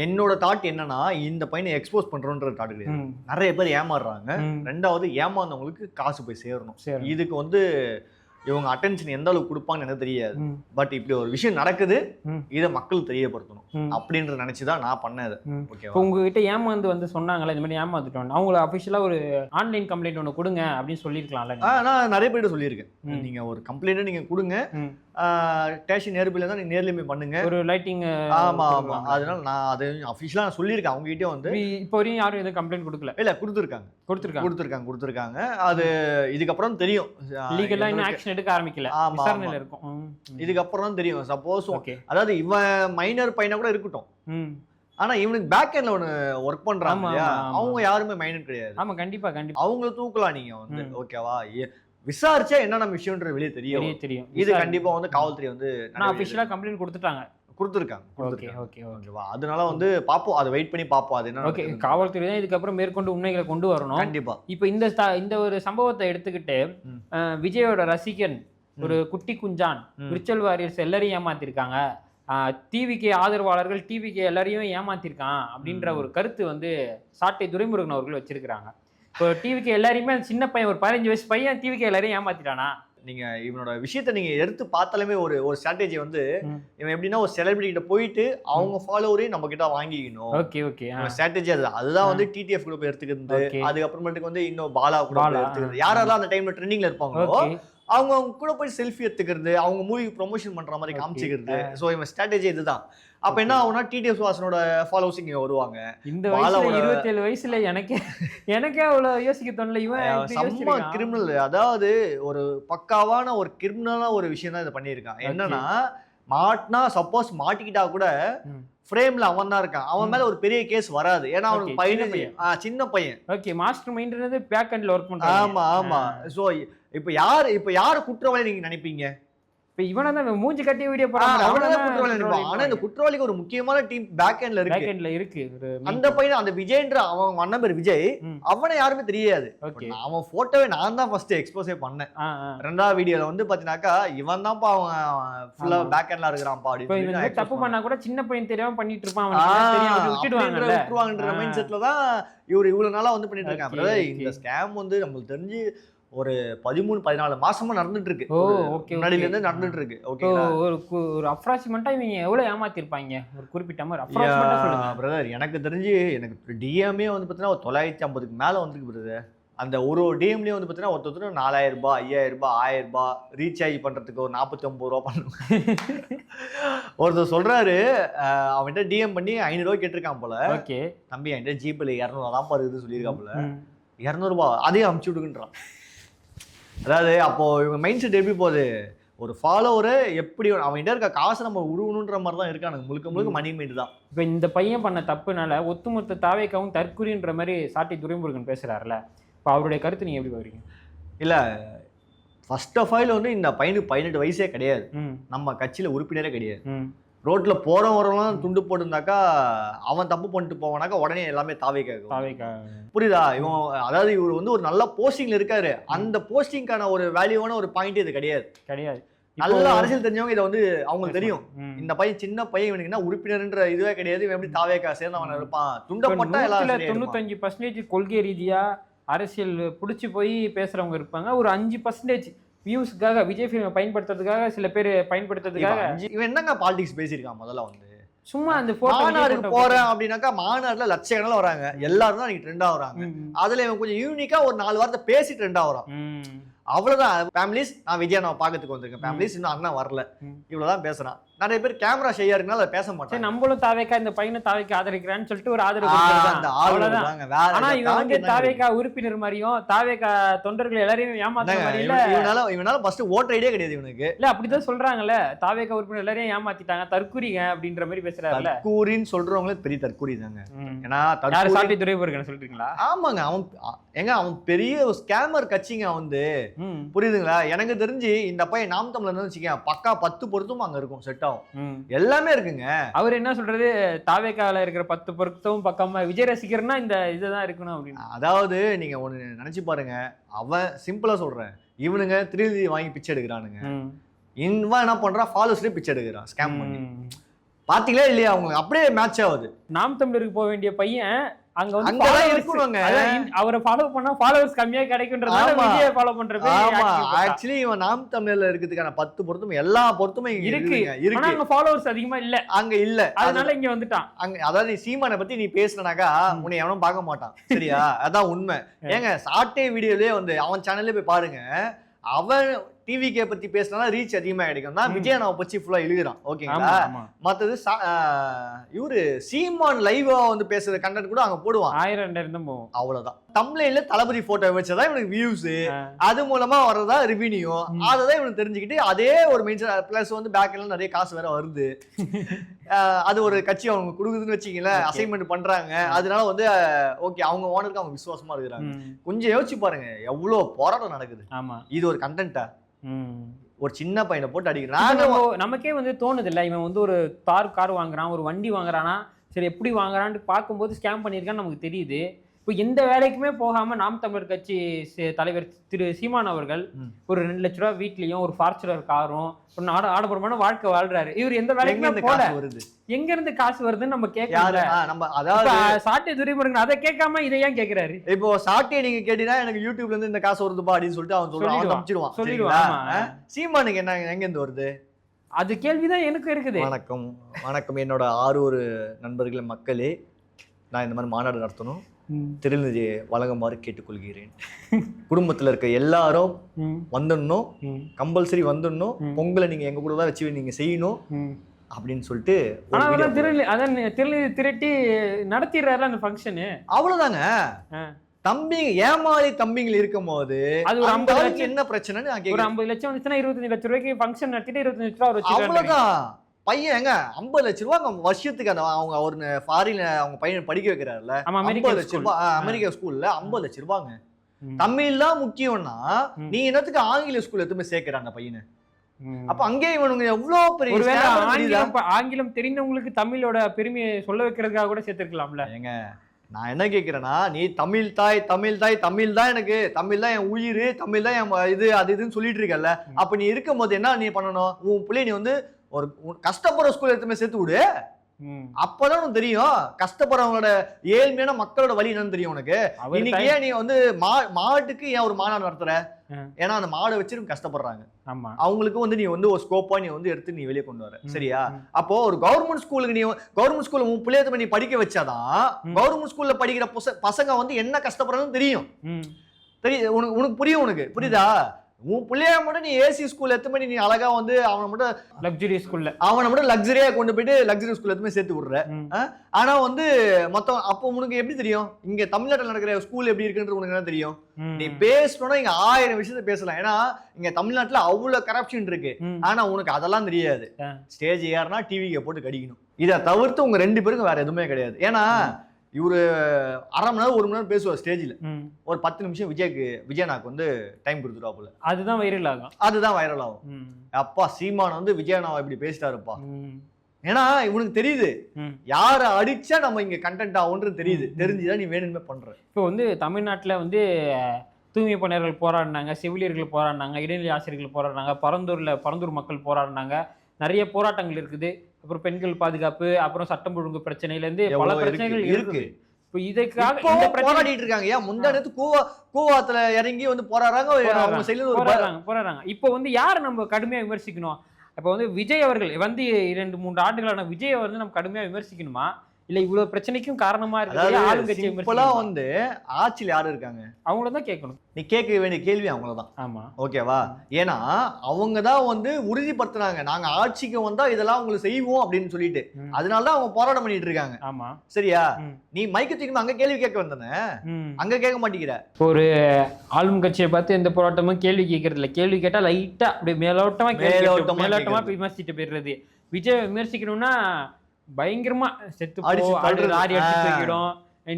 என்னோட தாட் என்னன்னா இந்த பையனை எக்ஸ்போஸ் பண்றோன்ற தாட் கிடையாது. நிறைய பேர் ஏமாறுறாங்க. ரெண்டாவது ஏமாந்தவங்களுக்கு காசு போய் சேரணும். இதுக்கு வந்து இவங்க அட்டென்ஷன் எந்த அளவுக்கு கொடுப்பாங்கன்னு எனக்கு தெரியாது. பட் இப்படி ஒரு விஷயம் நடக்குது, இதை மக்கள் தெரியப்படுத்தணும் அப்படின்ற நினைச்சுதான் நான் பண்ணது. ஓகே, உங்ககிட்ட ஏமாந்து வந்து சொன்னாங்களே இந்த மாதிரி ஏமாந்துட்டோம், அவங்கள அஃபிஷியலா ஒரு ஆன்லைன் கம்ப்ளைண்ட் ஒன்று கொடுங்க அப்படின்னு சொல்லியிருக்கலாம்ல? நான் நிறைய பேர்கிட்ட சொல்லியிருக்கேன். நீங்க ஒரு கம்ப்ளைண்ட் நீங்க கொடுங்க, ஸ்டேஷன் நேர்பில் தான் நீங்க நேர்லயுமே பண்ணுங்க, ஒரு லைட்டிங். ஆமா ஆமா, அதனால நான் அதை அஃபிஷியலா நான் சொல்லியிருக்கேன். அவங்க கிட்டே வந்து இப்போ வரையும் யாரும் எதுவும் கம்ப்ளைண்ட் கொடுக்கல? இல்ல, கொடுத்துருக்காங்க. அது இதுக்கப்புறம் தெரியும், லீகலா இன்னும் ஆக்ஷன் எடுக்க ஆரம்பிக்கல, விசாரணையில இருக்கும். இதுக்கப்புறம் தான் தெரியும். சப்போஸ் அதாவது இவன் மைனர் பையனா கூட இருக்கட்டும், ஆனா இவனுக்கு பேக் எண்ட்ல ஒன்னு ஒர்க் பண்றாங்க இல்லையா, அவங்க யாருமே மைனர் கிடையாது. ஆமா, கண்டிப்பா கண்டிப்பா அவங்கள தூக்கலாம் நீங்க வந்து. ஓகேவா, விசாரிச்சா என்னென்ன விஷயம்ன்றது வெளியே தெரியும். இது கண்டிப்பா வந்து காவல்துறை வந்து அபிஷியலா கம்ப்ளைண்ட் கொடுத்துருக்காங்க. ஓகேவா, அதனால வந்து பாப்போம், அதை வெயிட் பண்ணி பாப்போம். அது என்ன, ஓகே, காவல்துறை தான் இதுக்கப்புறம் மேற்கொண்டு உண்மைகளை கொண்டு வரணும். கண்டிப்பா. இப்போ இந்த ஒரு சம்பவத்தை எடுத்துக்கிட்டு விஜயோட ரசிகன் ஒரு குட்டி குஞ்சான் விர்ச்சுவல் வாரியர்ஸ் எல்லாரையும் ஏமாத்திருக்காங்க, டிவிகே ஆதரவாளர்கள் டிவிகே எல்லாரையும் ஏமாத்திருக்கான் அப்படின்ற ஒரு கருத்து வந்து சாட்டை துரைமுருகன் அவர்கள் வச்சிருக்கிறாங்க. இப்போ டிவிகே எல்லாரையுமே சின்ன பையன், ஒரு 15 வயசு பையன் டிவிகே எல்லாரையும் ஏமாத்திட்டானா? நீங்க இவனோட விஷயத்த நீங்க எடுத்து பார்த்தாலுமே ஒரு ஸ்ட்ராட்டஜி வந்து இவன் எப்படின்னா ஒரு செலிபிரிட்டி கிட்ட போயிட்டு அவங்க ஃபாலோவரையும் நம்ம கிட்ட வாங்கிக்கணும். ஓகே ஸ்ட்ராட்டஜி அதுதான் வந்து டிடிஎஃப் குரூப் எடுத்துக்கிறது. அதுக்கப்புறமேட்டுக்கு வந்து இன்னும் பாலா குரூப் எடுத்துக்கிறது. யாரெல்லாம் அந்த டைம்ல ட்ரெண்டிங்ல இருப்பாங்களோ அவங்க கூட போய் செல்ஃபி எடுத்துக்கிறது, அவங்க மூவி ப்ரொமோஷன் பண்ற மாதிரி காமிச்சிக்கிறது. ஸோ இவன் ஸ்ட்ராட்டஜி இதுதான். அப்ப என்ன ஆகும்னா டிடிஎஃப் வாசனோட ஃபாலோவர்ஸ் இங்க வருவாங்க. இந்த 27 வயசுல எனக்கே அவ்வளவு யோசிக்க தோணல. இவன் செம்ம கிரிமினல், அதாவது ஒரு பக்காவான ஒரு கிரிமினலா ஒரு விஷயம் தான் இதை பண்ணியிருக்கான். என்னன்னா சப்போஸ் மாட்டிக்கிட்டா கூட ஃப்ரேம்ல அவன் தான் இருக்கான், அவன் மேல ஒரு பெரிய கேஸ் வராது. ஏன்னா அவனுக்கு பையன் சின்ன பையன். ஓகே, மாஸ்டர் மைண்ட்ன்றது பேக் எண்ட்ல வொர்க் பண்றாங்க. ஆமா. சோ இப்ப யாரு குற்றவாளி நீங்க நினைப்பீங்க? இப்ப இவனா தான் மூஞ்சி கட்டி வீடியோ போறாங்க, ஆனா இந்த குற்றவாளிக்கு ஒரு முக்கியமான டீம் பேக் எண்ட்ல இருக்கு. அந்த பையன், அந்த விஜய்ன்ற அவன் அண்ணன் பேர் விஜய், அவனை யாருமே தெரியாது. அவன் போட்டோவே நான் தான் ஃபர்ஸ்ட் எக்ஸ்போஸே பண்ணேன். ரெண்டாவது வீடியோல வந்து பாத்தீங்கன்னாக்கா இவன் தான் அவன் ஃபுல்லா பேக் எண்ட்ல இருக்கிறான்ப்பா அப்படின்னு. தப்பு பண்ணா கூட சின்ன பையன் தெரியாம பண்ணிட்டு இருப்பான், விட்டுடுவாங்கன்ற மைண்ட் செட்ல தான் இவரு இவ்வளவு நாளா வந்து பண்ணிட்டு இருக்காங்க. இந்த ஸ்கேம் வந்து நம்மளுக்கு தெரிஞ்சு ஒரு 13-14 மாசமா நடந்துட்டு இருக்கு. முன்னாடில இருந்து நடந்துட்டு இருக்கு. ஓகே, ஒரு அப்ராக்சிமேட்டா இவங்க எவ்வளவு ஏமாத்திருப்பாங்க ஒரு குறிப்பிட்ட மாதிரி அப்ராக்சிமேட்டா சொல்லுங்க பிரதர். எனக்கு தெரிஞ்சு எனக்கு டிஎம்ஏ வந்து பாத்தீங்கன்னா 950க்கு மேல வந்துருக்கு பிரதர். அந்த ஒரு டிஎம்லயே வந்து பாத்தீங்கன்னா ஒருத்தர் 4000 ரூபாய் 5000 ரூபாய் 1000 ரூபாய் ரீசார்ஜ் பண்றதுக்கு ஒரு 49 ரூபாய் பண்ணுவாங்க. ஒருத்தர் சொல்றாரு அவன்கிட்ட டிஎம் பண்ணி 500 ரூபாய் கேட்டிருக்கான் போல. ஓகே தம்பி என்கிட்ட ஜிபேல 200 தான் பாருது சொல்லியிருக்கான் போல. 200 ரூபாய் அதையும் அமுச்சு விடுங்கன்றான். அதாவது அப்போ இவங்க மைண்ட் செட் எப்படி போகுது, ஒரு ஃபாலோவரை எப்படி அவன்கிட்ட இருக்க காசை நம்ம உருவணுன்ற மாதிரி தான் இருக்கானுங்க. முழுக்க மணி மைண்ட் தான். இப்போ இந்த பையன் பண்ண தப்புனால ஒட்டுமொத்த தாவேக்காவும் தற்குறின்ற மாதிரி சாட்டை துரைமுருகன் பேசுறாருல, இப்போ அவருடைய கருத்து நீங்க எப்படி பாக்குறீங்க? இல்ல, ஃபர்ஸ்ட் ஆஃப் ஆல் வந்து இந்த பையனுக்கு 18 வயசே கிடையாது, நம்ம கட்சியில உறுப்பினரே கிடையாது. ரோட்ல போறவரெல்லாம் துண்டு போட்டுருந்தாக்கா அவன் தப்பு பண்ணிட்டு போவானாக்கா உடனே எல்லாமே தாவேக்கா. புரியுதா? இவன் அதாவது இவர் வந்து ஒரு நல்ல போஸ்டிங்ல இருக்காரு. அந்த போஸ்டிங்கான ஒரு வேல்யூவான ஒரு பாயிண்ட் இது கிடையாது. நல்ல அரசியல் தெரிஞ்சவங்க இதை வந்து அவங்களுக்கு தெரியும். இந்த பையன் சின்ன பையன், இவனுக்கு என்ன உறுப்பினர்ன்ற இதுவே கிடையாது. இவன் எப்படி தாவேக்கா சேர்ந்தவன் இருப்பான்? துண்டப்பட்டா எல்லாம் 95% கொள்கை ரீதியா அரசியல் பிடிச்சி போய் பேசுறவங்க இருப்பாங்க. ஒரு 5% வியூஸ்க்காக விஜய் ஃபிலிமை பயன்படுத்துறதுக்காக சில பேர் பயன்படுத்துறதுக்காக. இவன் என்னங்க பாலிடிக்ஸ் பேசியிருக்கான்? முதல்ல வந்து சும்மா அந்த மாநாடுக்கு போறேன் அப்படின்னாக்கா மாநாடுல லட்சக்கணக்கில் வராங்க, எல்லாரும் தான் நீங்க ட்ரெண்ட் ஆகுறாங்க. அதுல இவன் கொஞ்சம் யூனிக்கா ஒரு 4 வார்த்தை பேசி ட்ரெண்ட் ஆகுறான். அவ்வளவுதான். ஃபேமிலிஸ் நான் விஜய் நான் பாக்கிறதுக்கு வந்திருக்கேன், ஃபேமிலிஸ் இன்னும் அண்ணா வரல, இவ்வளவுதான் பேசுறான். நிறைய பேர் கேமரா ஷையா இருக்கனால பேச மாட்டேன். நம்மளும் தாவேக்கா இந்த பையனை தாவேக்கா ஆதரிக்கிறான்னு சொல்லிட்டு ஒரு ஆதரவு. ஆனா இவன் வந்து தாவேக்கா உறுப்பினர் மாதிரியும் தாவேக்கா தொண்டர்கள் எல்லாரையும் ஏமாத்த மாதிரி இவனால ஃபர்ஸ்ட் ஓட்டர் ஐடியா கிடையாது இவனுக்கு. இல்ல அப்படிதான் சொல்றாங்கல்ல, தாவேக்கா உறுப்பினர் எல்லாரையும் ஏமாத்திட்டாங்க, தற்கூரிங்க அப்படின்ற மாதிரி பேசுறாரு. தற்கூரின்னு சொல்றவங்களே பெரிய தற்கூரி தாங்க. ஏன்னா சாட்டை துரைமுருகன் சொல்றீங்களா? ஆமாங்க, அவன் பெரிய ஸ்கேமர் கட்சிங்க வந்து. புரியுதுங்களா? எனக்கு தெரிஞ்சு இந்த பையன் நாம் தமிழர் வச்சுக்க பக்கா 10 பொருத்தும் அங்க இருக்கும், செட் ஆகும், எல்லாமே இருக்குங்க. அவர் என்ன சொல்றது, தாவேக்கால இருக்கிற 10 பொருத்தமும் பக்கமா விஜய் ரசிகர்னா இந்த இதுதான் இருக்கணும் அப்படின்னு. அதாவது நீங்க ஒண்ணு நினைச்சு பாருங்க, அவன் சிம்பிளா சொல்றேன், இவனுங்க 3D வாங்கி பிச்சை எடுக்கிறானுங்க, இவன் என்ன பண்றான், ஃபாலோவர்ஸ்லயே பிச்சை எடுக்கிறான் ஸ்கேம் பண்ணி. பாத்தீங்களா இல்லையா? அவங்க அப்படியே மேட்ச் ஆகுது. நாம் தமிழருக்கு போக வேண்டிய பையன் அங்க வந்து அங்கதான் இருக்கணுங்க. அவரை ஃபாலோ பண்ணா ஃபாலோவர்ஸ் கம்மியா கிடைக்கும்ன்றதால விஜயை ஃபாலோ பண்றது. ஆமா, ஆக்சுவலி இவன் நாம் தமிழ்ல இருக்கிறதுக்கான 10 பொருத்தம் எல்லா பொருத்தமும் இருக்கு. இருக்கு. ஆனா அங்க ஃபாலோவர்ஸ் அதிகமா இல்ல, அங்க இல்ல. அதனால இங்க வந்துட்டான். அங்க அதாவது சீமானை பத்தி நீ பேசுனாக்கா உன்னை எவனும் பார்க்க மாட்டான். சரியா? அதான் உண்மை. ஏங்க சாட்டே வீடியோலயே வந்து அவன் சேனல்ல போய் பாருங்க, அவன் டிவிகே பத்தி பேசினா ரீச் அதிகமா கிடைக்கும் தான் விஜய் நான் பத்தி ஃபுல்லா எழுதுறான். ஓகேங்களா? மத்தது இவரு சீமான் லைவா வந்து பேசுற கண்டென்ட் கூட அங்க போடுவான். 1000-2000 தான் போகும். அவ்வளவுதான். தம்ப்லைன்ல தளபதி போட்டோ வச்சதா இவனுக்கு வியூஸ், அது மூலமா வர்றதா ரெவென்யூ, அததான் இவனுக்கு தெரிஞ்சுக்கிட்டு அதே ஒரு மெயின் பிளஸ் வந்து பேக்ல நிறைய காசு வேற வருது. அது ஒரு கட்சி அவங்க கொடுக்குதுன்னு வச்சுக்கீங்களேன், அசைன்மெண்ட் பண்றாங்க. அதனால வந்து ஓகே அவங்க ஓனருக்கு அவங்க விசுவாசமா இருக்கிறாங்க. கொஞ்சம் யோசிச்சு பாருங்க எவ்வளவு போராட்டம் நடக்குது. ஆமா, இது ஒரு கண்டென்ட்டா? ஒரு சின்ன பையனை போட்டு அடிக்கிறாங்க. நமக்கே வந்து தோணுது இல்ல, இவன் வந்து ஒரு கார் வாங்குறான், ஒரு வண்டி வாங்குறானா, சரி எப்படி வாங்குறான்னு பார்க்கும்போது ஸ்கேம் பண்ணியிருக்கான்னு நமக்கு தெரியுது. இப்போ எந்த வேலைக்குமே போகாம நாம் தமிழர் கட்சி தலைவர் திரு சீமான் அவர்கள் ஒரு 2 லட்ச ரூபா வீட்லயும் ஒரு ஃபார்ச்சுனர் காரும் ஒரு ஆடம்பரமான வாழ்க்கை வாழ்றாரு. இவர் எந்த வேலைக்குமே போல, எங்க இருந்து காசு வருதுன்னு நம்ம கேட்கலாம். சாட்டை துரைமுருகன் அதை கேட்காம இதை ஏன் கேட்கிறாரு? இப்போ சாட்டை நீங்க கேட்டீங்கன்னா எனக்கு யூடியூப்ல இருந்து இந்த காசு வருதுப்பா அப்படின்னு சொல்லிட்டு அவன் சொல்லிடுவான். சீமானுக்கு என்ன எங்க இருந்து வருது? அது கேள்விதான் எனக்கு இருக்குது. வணக்கம் வணக்கம் என்னோட 6 நண்பர்கள் மக்களே, நான் இந்த மாதிரி மாநாடு நடத்தணும், திருநிதி வழங்குமாறு கேட்டுக்கொள்கிறேன். குடும்பத்துல இருக்க எல்லாரும் வந்துடணும், கம்பல்சரி வந்துடணும், பொங்கலை நீங்க எங்க கூட தான் வச்சு நீங்க செய்யணும் அப்படின்னு சொல்லிட்டு திருநிதி திரட்டி நடத்திடுறாரு அந்த ஃபங்க்ஷனு. அவ்வளவுதாங்க. தம்பிங்க ஏமாறி தம்பிங்க இருக்கும் போது அது ஒரு 50 லட்சம் என்ன பிரச்சனை? ஒரு 50 லட்சம் வந்துச்சுன்னா 25 லட்சம் ரூபாய்க்கு ஃபங்க்ஷன் நடத்திட்டு 25 லட்ச ரூபா வச்சு அவ்வளவுதான். பையன் எங்க 50 லட்ச ரூபா வருஷத்துக்கு அந்த அவங்க ஒரு ஃபாரின்ல அவங்க பையன் படிக்க வைக்கிறாருல்ல, 50 லட்ச ரூபாய் அமெரிக்கா ஸ்கூல்ல 50 லட்ச ரூபாங்க. தமிழ் தான் முக்கியம்னா நீ என்னத்துக்கு ஆங்கில ஸ்கூல் எதுவுமே சேர்க்கிற அந்த பையனை? அப்ப அங்கே இவனுங்க எவ்வளவு பெரிய ஆங்கிலம் தெரிந்தவங்களுக்கு தமிழோட பெருமையை சொல்ல வைக்கிறதுக்காக கூட சேர்த்திருக்கலாம்ல. ஏங்க நான் என்ன கேட்கிறேன்னா, நீ தமிழ் தாய் தமிழ் தாய் தமிழ் தான் எனக்கு, தமிழ் தான் என் உயிர், தமிழ் தான் என் இது அது இதுன்னு சொல்லிட்டு இருக்கல. அப்ப நீ இருக்கும் போது என்ன நீ பண்ணணும்? உன் பிள்ளை நீ வந்து ஒரு கஷ்டப்படுற ஸ்கூல் எடுத்துமே சேர்த்து விடு. அப்பதான் உனக்கு தெரியும் கஷ்டப்படுறவங்களோட ஏழ்மையான மக்களோட வழி என்னன்னு தெரியும் உனக்கு. இன்னைக்கு ஏன் நீ வந்து மாட்டுக்கு ஏன் ஒரு மாநாடு நடத்துற? ஏன்னா அந்த மாடை வச்சு கஷ்டப்படுறாங்க. அவங்களுக்கு வந்து நீ வந்து ஒரு ஸ்கோப்பா நீ வந்து எடுத்து நீ வெளியே கொண்டு வர. சரியா? அப்போ ஒரு கவர்மெண்ட் ஸ்கூலுக்கு நீ கவர்மெண்ட் ஸ்கூல்ல உன் பிள்ளைய நீ படிக்க வச்சாதான் கவர்மெண்ட் ஸ்கூல்ல படிக்கிற பசங்க வந்து என்ன கஷ்டப்படுறதுன்னு தெரியும். உனக்கு புரியும். உனக்கு புரியுதா? உன் பிள்ளைய மட்டும் நீ ஏசி ஸ்கூல் எத்தனை நீ அழகா வந்து அவனை மட்டும் லக்ஸரி ஸ்கூல்ல அவனை மட்டும் லக்ஸரியா கொண்டு போயிட்டு லக்ஸரி ஸ்கூல் எதுவுமே சேர்த்து விடுற. ஆனா வந்து மொத்தம் அப்போ உனக்கு எப்படி தெரியும் இங்க தமிழ்நாட்டில் நடக்கிற ஸ்கூல் எப்படி இருக்குன்றது உனக்கு என்ன தெரியும்? நீ பேசணும்னா இங்க 1000 விஷயத்த பேசலாம். ஏன்னா இங்க தமிழ்நாட்டுல அவ்வளவு கரப்ஷன் இருக்கு. ஆனா உனக்கு அதெல்லாம் தெரியாது. ஸ்டேஜ் ஏறினா டிவிக்கு போட்டு கடிக்கணும். இதை தவிர்த்து உங்க 2 பேருக்கும் வேற எதுவுமே கிடையாது. ஏன்னா இவரு 1/2 மணி நேரம் 1 மணி நேரம் பேசுவார் ஸ்டேஜ்ல. ஒரு 10 நிமிஷம் விஜயனாக்கு வந்து டைம் கொடுத்துருவாப்புல. அதுதான் வைரல் ஆகும். அப்பா சீமான் வந்து விஜயனாவை இப்படி பேசிட்டாருப்பா. ஏன்னா இவனுக்கு தெரியுது யார அடிச்சா நம்ம இங்க கண்டென்ட் ஆகும்ன்றது தெரியுது. தெரிஞ்சுதான் நீ வேணுமே பண்ற. இப்போ வந்து தமிழ்நாட்டுல வந்து தூய்மை பணியாளர்கள் போராடினாங்க, செவிலியர்கள் போராடினாங்க, இடைநிலை ஆசிரியர்கள் போராடினாங்க, பரந்தூர் மக்கள் போராடினாங்க. நிறைய போராட்டங்கள் இருக்குது. அப்புறம் பெண்கள் பாதுகாப்பு, அப்புறம் சட்டம் ஒழுங்கு பிரச்சனையில இருந்து பல பிரச்சனைகள் இருக்கு. இப்போ இதுக்காக போராடிட்டு இருக்காங்க. ஏன் முந்தானத்து கூவாத்துல இறங்கி வந்து போராடுறாங்க. இப்போ வந்து யாரை நம்ம கடுமையா விமர்சிக்கணும்? இப்போ வந்து விஜய் அவர்கள் வந்து 2-3 ஆண்டுகளான விஜயை வந்து நம்ம கடுமையா விமர்சிக்கணுமா? இல்ல இவ்வளவு பிரச்சனைக்கும் காரணமா இருக்கு வந்து ஆட்சியில் யாரு இருக்காங்க அவங்களதான் கேட்கணும். நீ கேட்க வேண்டிய கேள்வி அவங்களதான். ஆமா, ஓகேவா? ஏன்னா அவங்கதான் வந்து உறுதிப்படுத்துறாங்க நாங்க ஆட்சிக்கு வந்தா இதெல்லாம் உங்களுக்கு செய்வோம் அப்படின்னு சொல்லிட்டு. அதனாலதான் அவங்க போராட்டம் பண்ணிட்டு இருக்காங்க. ஆமா, சரியா? நீ மைக்கு தூக்கி அங்க கேள்வி கேட்க வந்தானே, அங்க கேட்க மாட்டேங்கிற. ஒரு ஆளும் கட்சியை பார்த்து எந்த போராட்டமும் கேள்வி கேட்கறது இல்ல. கேள்வி கேட்டா லைட்டா அப்படி மேலோட்டமா விமர்சிட்டு போயிடுறது. விஜய் விமர்சிக்கணும்னா பயங்கரமா செத்து ஆடி அடிச்சு போய்க்கிடும்.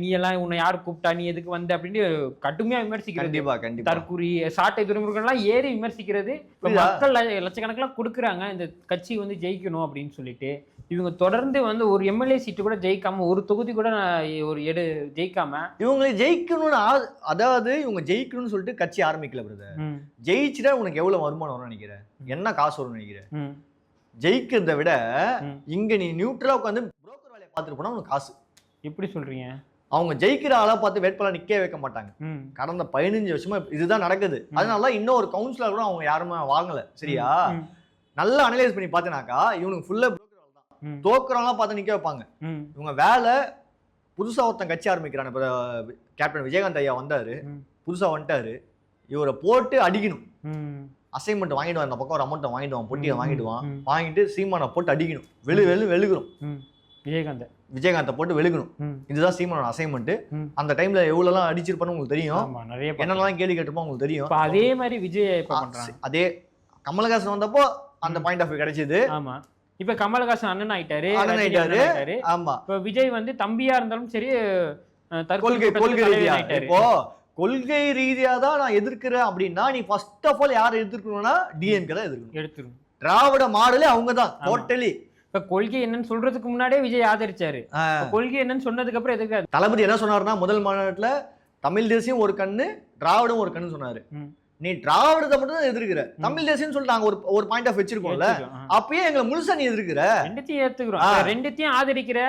நீ எல்லாம் உன்னை யாரு கூப்பிட்டா, நீ எதுக்கு வந்த அப்படின்னு கடுமையா விமர்சிக்கிறது. தற்கூரி சாட்டை துறைமுருகன் எல்லாம் ஏறி விமர்சிக்கிறது. மக்கள் லட்சக்கணக்கெல்லாம் கொடுக்குறாங்க இந்த கட்சி வந்து ஜெயிக்கணும் அப்படின்னு சொல்லிட்டு. இவங்க தொடர்ந்து வந்து ஒரு எம்எல்ஏ சீட்டு கூட ஜெயிக்காம, ஒரு தொகுதி கூட ஜெயிக்காம இவங்களை ஜெயிக்கணும்னு அதாவது இவங்க ஜெயிக்கணும்னு சொல்லிட்டு கட்சி ஆரம்பிக்கல. பிரதர், ஜெயிச்சுட்டா உனக்கு எவ்வளவு வருமானம் வரும்னு நினைக்கிறேன்? என்ன காசு வரும்னு நினைக்கிறேன்? ஜெயிக்கிறத விட இங்க நீ நியூட்ரலா உட்காந்து புரோக்கர் வேலையை பார்த்துட்டு போனா உனக்கு காசு. எப்படி சொல்றீங்க? அவங்க ஜெயிக்கிற ஆளா பார்த்து வேட்பாளர் நிக்க வைக்க மாட்டாங்க. கடந்த 15 வருஷமா இதுதான் நடக்குது. அதனாலதான் இன்னும் ஒரு கவுன்சிலர் கூட அவங்க யாருமே வாங்கல. சரியா? நல்லா அனலைஸ் பண்ணி பார்த்தனாக்கா இவனுக்கு ஃபுல்லா புரோக்கர் வேலை தான். தோக்குறவங்களாம் பார்த்து நிக்க வைப்பாங்க. இவங்க வேலை புதுசா ஒருத்தன் கட்சி ஆரம்பிக்கிறான். இப்ப கேப்டன் விஜயகாந்த் ஐயா வந்தாரு, புதுசா வந்துட்டாரு. இவரை போட்டு அடிக்கணும். அசைன்மெண்ட் வாங்கிடுவான், அந்த பக்கம் ஒரு அமௌண்ட்டை வாங்கிடுவான், பொட்டியை வாங்கிட்டு சீமானை போட்டு அடிக்கணும். வெளுகிறோம். விஜயகாந்தை போட்டு வெளுக்கணும். இதுதான் சீமானோட அசைன்மெண்ட். அந்த டைம்ல எவ்வளவுலாம் அடிச்சிருப்பான்னு உங்களுக்கு தெரியும், என்னெல்லாம் கேள்வி கேட்டிருப்போம் உங்களுக்கு தெரியும். அதே மாதிரி விஜய் அதே கமலஹாசன் வந்தப்போ அந்த பாயிண்ட் ஆஃப் வியூ கிடைச்சது. ஆமா, இப்ப கமலஹாசன் அண்ணன் ஆயிட்டாரு. ஆமா, இப்ப விஜய் வந்து தம்பியா இருந்தாலும் சரி கொள்கை ரீதியா இப்போ கொள்கை ரீதியா தான் நான் எதிர்க்கிறேன் அப்படின்னா நீ ஃபர்ஸ்ட் ஆஃப் ஆல் யாரை எதிர்க்கணும்னா டிஎம்கே தான் எதிர்க்கணும். திராவிட மாடலே அவங்க தான் டோட்டலி. இப்ப கொள்கை என்னன்னு சொல்றதுக்கு முன்னாடியே விஜய் ஆதரிச்சாரு. கொள்கை என்னன்னு சொன்னதுக்கு அப்புறம் எதுக்கு தளபதி என்ன சொன்னாருன்னா, முதல் மாநாட்டுல தமிழ் தேசியம் ஒரு கண்ணு, திராவிடம் ஒரு கண்ணு சொன்னாரு. நீ திராவிடத்தை மட்டும் தான் எதிர்க்கிற, தமிழ் தேசியம் சொல்லிட்டு நாங்க ஒரு பாயிண்ட் ஆஃப் வச்சிருக்கோம்ல, அப்பயே எங்களை முழுசா நீ எதிர்க்கிற. ரெண்டுத்தையும் ஏத்துக்கிறோம், ரெண்டுத்தையும் ஆதரிக்கிற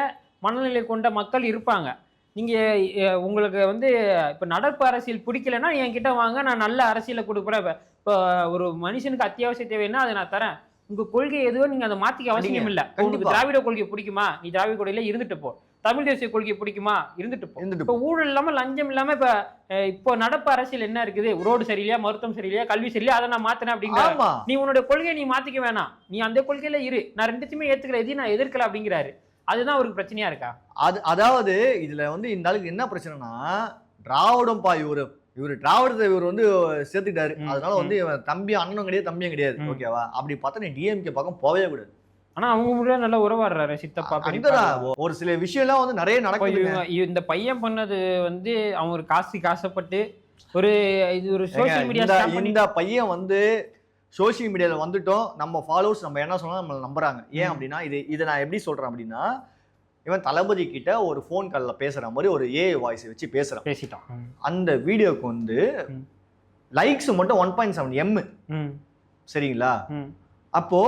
மனநிலை கொண்ட மக்கள் இருப்பாங்க. நீங்க உங்களுக்கு வந்து இப்ப நடப்பு அரசியல் பிடிக்கலன்னா என்கிட்ட வாங்க, நான் நல்ல அரசியலை கொடுக்குறேன். இப்போ ஒரு மனுஷனுக்கு அத்தியாவசிய தேவைன்னா அதை நான் தரேன். உங்க கொள்கை எதுவோ நீங்க அதை மாத்திக்க அவசியம் இல்லை. உங்களுக்கு திராவிட கொள்கை பிடிக்குமா, நீ திராவிட கொள்கையில இருந்துட்டு போ. தமிழ் தேசிய கொள்கை பிடிக்குமா, இருந்துட்டு போ. இப்போ ஊழல் இல்லாம லஞ்சம் இல்லாம இப்போ நடப்பு அரசியல் என்ன இருக்குது, ரோடு சரியில்லையா, மருத்துவம் சரியில்லையா, கல்வி சரியில்லையா, அதை நான் மாத்தினேன் அப்படிங்கிற. நீ உன்னோட கொள்கையை நீ மாத்திக்க வேணாம், நீ அந்த கொள்கையில இரு, நான் ரெண்டுத்தையுமே ஏத்துக்கிற, எதையும் நான் எதிர்க்கல அப்படிங்கிறாரு. அதுதான் அவருக்கு பிரச்சனையா இருக்கா? அதாவது இதுல வந்து இந்த ஆளுக்கு என்ன பிரச்சனைனா, திராவிடம் இவரு திராவிடத்தை இவர் வந்து சேர்த்துக்கிட்டாரு. அதனால வந்து இவன் தம்பி அண்ணனும் கிடையாது, தம்பியும் கிடையாது. ஓகேவா? அப்படி பார்த்தா நீ டிஎம்கே பக்கம் போகவே கூடாது. ஆனா அவங்க முன்னாடி நல்லா உறவாடுறாரு சித்தப்பா. ஒரு சில விஷயம் எல்லாம் வந்து நிறைய நடக்குது. இந்த பையன் பண்ணது வந்து அவன் ஒரு காசப்பட்டு ஒரு இது ஒரு சோசியல் மீடியா. இந்த பையன் வந்து சோசியல் மீடியாவில் வந்துட்டோம், நம்ம ஃபாலோவர்ஸ் நம்ம என்ன சொன்னாலும் நம்மளை நம்புறாங்க. ஏன் அப்படின்னா இதை நான் எப்படி சொல்றேன் அப்படின்னா, இவன் தளபதி கிட்ட ஒரு ஃபோன் காலில் பேசுற மாதிரி ஒரு ஏஐ வாய்ஸ் வச்சு பேசிட்டான். அந்த வீடியோக்கு வந்து லைக்ஸ் மட்டும் 1.7 M. சரிங்களா? அப்போ